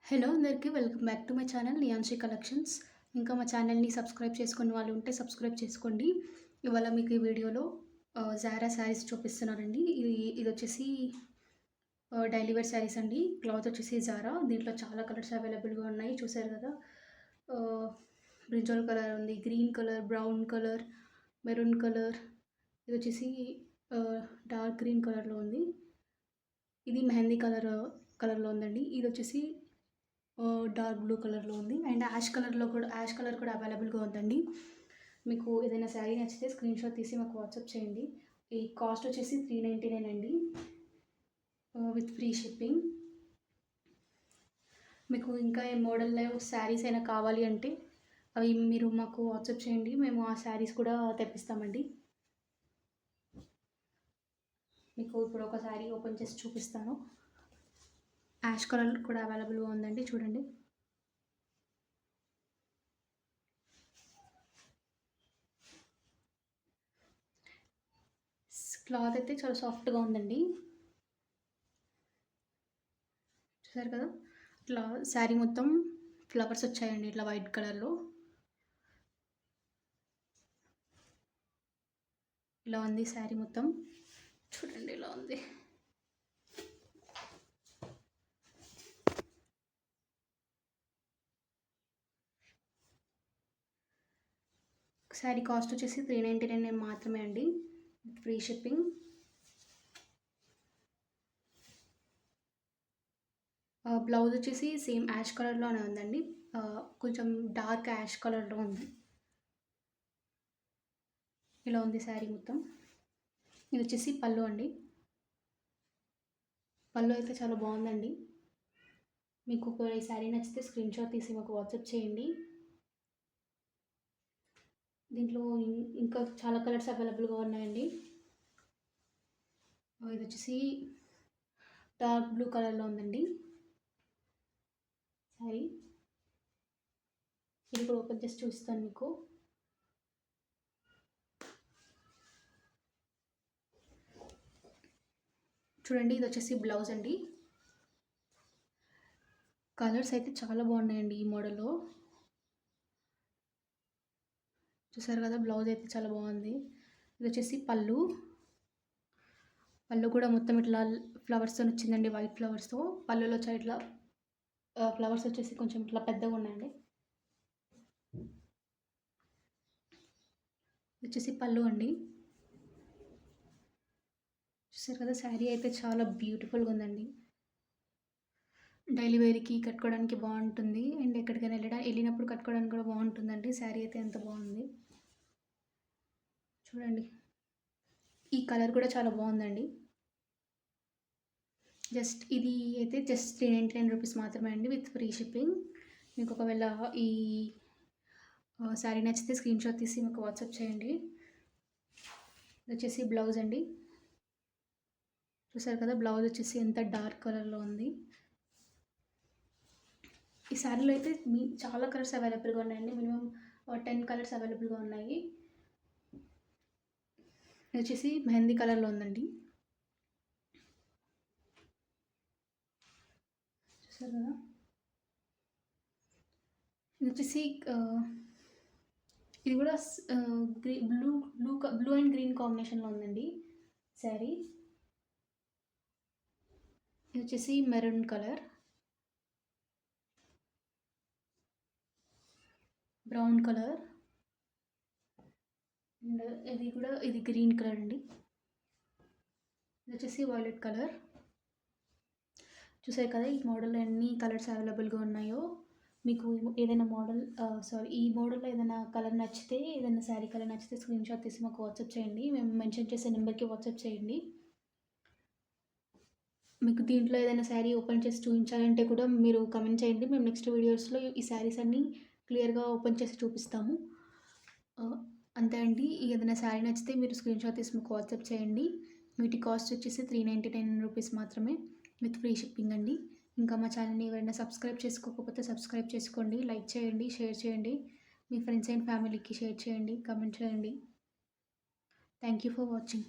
Hello అందరికీ welcome back to my channel Niyanshi collections. ఇంకా మా ఛానల్ని సబ్స్క్రైబ్ చేసుకుని వాళ్ళు ఉంటే సబ్స్క్రైబ్ చేసుకోండి. ఇవాళ మీకు ఈ వీడియోలో జారా శారీస్ చూపిస్తున్నానండి. ఇది వచ్చేసి డైలీ వేర్ శారీస్ అండి. క్లాత్ వచ్చేసి జారా. దీంట్లో చాలా కలర్స్ అవైలబుల్గా ఉన్నాయి, చూసారు కదా. బ్రింజాల్ కలర్ ఉంది, green colour, brown colour, maroon colour. ఇది వచ్చేసి డార్క్ గ్రీన్ కలర్లో ఉంది. ఇది మెహందీ కలర్లో ఉందండి. ఇది వచ్చేసి డార్క్ బ్లూ కలర్లో ఉంది అండ్ యాష్ కలర్ కూడా అవైలబుల్గా ఉందండి. మీకు ఏదైనా శారీ నచ్చితే స్క్రీన్ షాట్ తీసి మాకు వాట్సాప్ చేయండి. ఈ కాస్ట్ వచ్చేసి 399 అండి, విత్ ఫ్రీ షిప్పింగ్. మీకు ఇంకా ఏ మోడల్లో శారీస్ అయినా కావాలి అంటే అవి మీరు మాకు వాట్సాప్ చేయండి, మేము ఆ శారీస్ కూడా తెప్పిస్తామండి. మీకు ఇప్పుడు ఒక శారీ ఓపెన్ చేసి చూపిస్తాను. యాష్ కలర్ కూడా అవైలబుల్గా ఉందండి, చూడండి. క్లాత్ అయితే చాలా సాఫ్ట్గా ఉందండి, చూసారు కదా. ఇట్లా శారీ మొత్తం ఫ్లవర్స్ వచ్చాయండి, ఇట్లా వైట్ కలర్లో. ఇలా ఉంది శారీ మొత్తం, చూడండి ఇలా ఉంది. శారీ కాస్ట్ వచ్చేసి 399 మాత్రమే అండి, ఫ్రీ షిప్పింగ్. బ్లౌజ్ వచ్చేసి సేమ్ యాష్ కలర్లోనే ఉందండి, కొంచెం డార్క్ యాష్ కలర్లో ఉంది. ఇలా ఉంది శారీ మొత్తం. ఇది వచ్చేసి పళ్ళు అండి. పళ్ళు అయితే చాలా బాగుందండి. మీకు ఒక ఈ శారీ నచ్చితే స్క్రీన్ షాట్ తీసి మాకు వాట్సాప్ చేయండి. దీంట్లో ఇంకా చాలా కలర్స్ అవైలబుల్గా ఉన్నాయండి. ఇది వచ్చేసి డార్క్ బ్లూ కలర్లో ఉందండి శారీ. ఇది కూడా ఓపెన్ చేసి చూస్తాను మీకు. చూడండి, ఇది వచ్చేసి బ్లౌజ్ అండి. కలర్స్ అయితే చాలా బాగున్నాయండి ఈ మోడల్లో, చూసారు కదా. బ్లౌజ్ అయితే చాలా బాగుంది. ఇది వచ్చేసి పళ్ళు. పళ్ళు కూడా మొత్తం ఇట్లా ఫ్లవర్స్తో వచ్చిందండి, వైట్ ఫ్లవర్స్తో. పళ్ళులో వచ్చా ఇట్లా ఫ్లవర్స్ వచ్చేసి కొంచెం ఇట్లా పెద్దగా ఉన్నాయండి. వచ్చేసి పళ్ళు అండి, చూసారు కదా. శారీ అయితే చాలా బ్యూటిఫుల్గా ఉందండి, డైలీ వేర్కి కట్టుకోవడానికి బాగుంటుంది అండ్ ఎక్కడికైనా వెళ్ళినప్పుడు కట్టుకోవడానికి కూడా బాగుంటుందండి. శారీ అయితే ఎంత బాగుంది చూడండి. ఈ కలర్ కూడా చాలా బాగుందండి. ఇది అయితే జస్ట్ 399 రూపీస్ మాత్రమే అండి, విత్ ఫ్రీ షిప్పింగ్. మీకు ఒకవేళ ఈ శారీ నచ్చితే స్క్రీన్ షాట్ తీసి మీకు వాట్సాప్ చేయండి. ఇది వచ్చేసి బ్లౌజ్ అండి, చూసారు కదా. బ్లౌజ్ వచ్చేసి ఎంత డార్క్ కలర్లో ఉంది. ఈ శారీలో అయితే చాలా కలర్స్ అవైలబుల్గా ఉన్నాయండి, మినిమం 10 కలర్స్ అవైలబుల్గా ఉన్నాయి. ఇది వచ్చేసి మెహందీ కలర్లో ఉందండి, చూసారు కదా. ఇది వచ్చేసి ఇది కూడా బ్లూ అండ్ గ్రీన్ కాంబినేషన్లో ఉందండి శారీ. ఇది వచ్చేసి maroon colour, brown colour and ఇది గ్రీన్ కలర్ అండి. ఇది వచ్చేసి వైలెట్ కలర్. చూసారు కదా ఈ మోడల్లో ఎన్ని కలర్స్ అవైలబుల్గా ఉన్నాయో. మీకు ఏదైనా ఈ మోడల్లో ఏదైనా కలర్ నచ్చితే, ఏదైనా శారీ కలర్ నచ్చితే స్క్రీన్ షాట్ తీసి మాకు వాట్సాప్ చేయండి, మేము మెన్షన్ చేసే నెంబర్కి వాట్సాప్ చేయండి. మీకు దీంట్లో ఏదైనా శారీ ఓపెన్ చేసి చూపించాలంటే కూడా మీరు కమెంట్ చేయండి, మేము నెక్స్ట్ వీడియోస్లో ఈ శారీస్ అన్నీ క్లియర్గా ఓపెన్ చేసి చూపిస్తాము. అంతే అండి. ఏదైనా శారీ నచ్చితే మీరు స్క్రీన్ షాట్ తీసి మాకు వాట్సాప్ చేయండి. వీటి కాస్ట్ వచ్చేసి 399 రూపీస్ మాత్రమే, విత్ ఫ్రీ షిప్పింగ్ అండి. ఇంకా మా ఛానల్ని ఎవరైనా సబ్స్క్రైబ్ చేసుకోకపోతే సబ్స్క్రైబ్ చేసుకోండి, లైక్ చేయండి, షేర్ చేయండి, మీ ఫ్రెండ్స్ అండ్ ఫ్యామిలీకి షేర్ చేయండి, కమెంట్ చేయండి. Thank you for watching.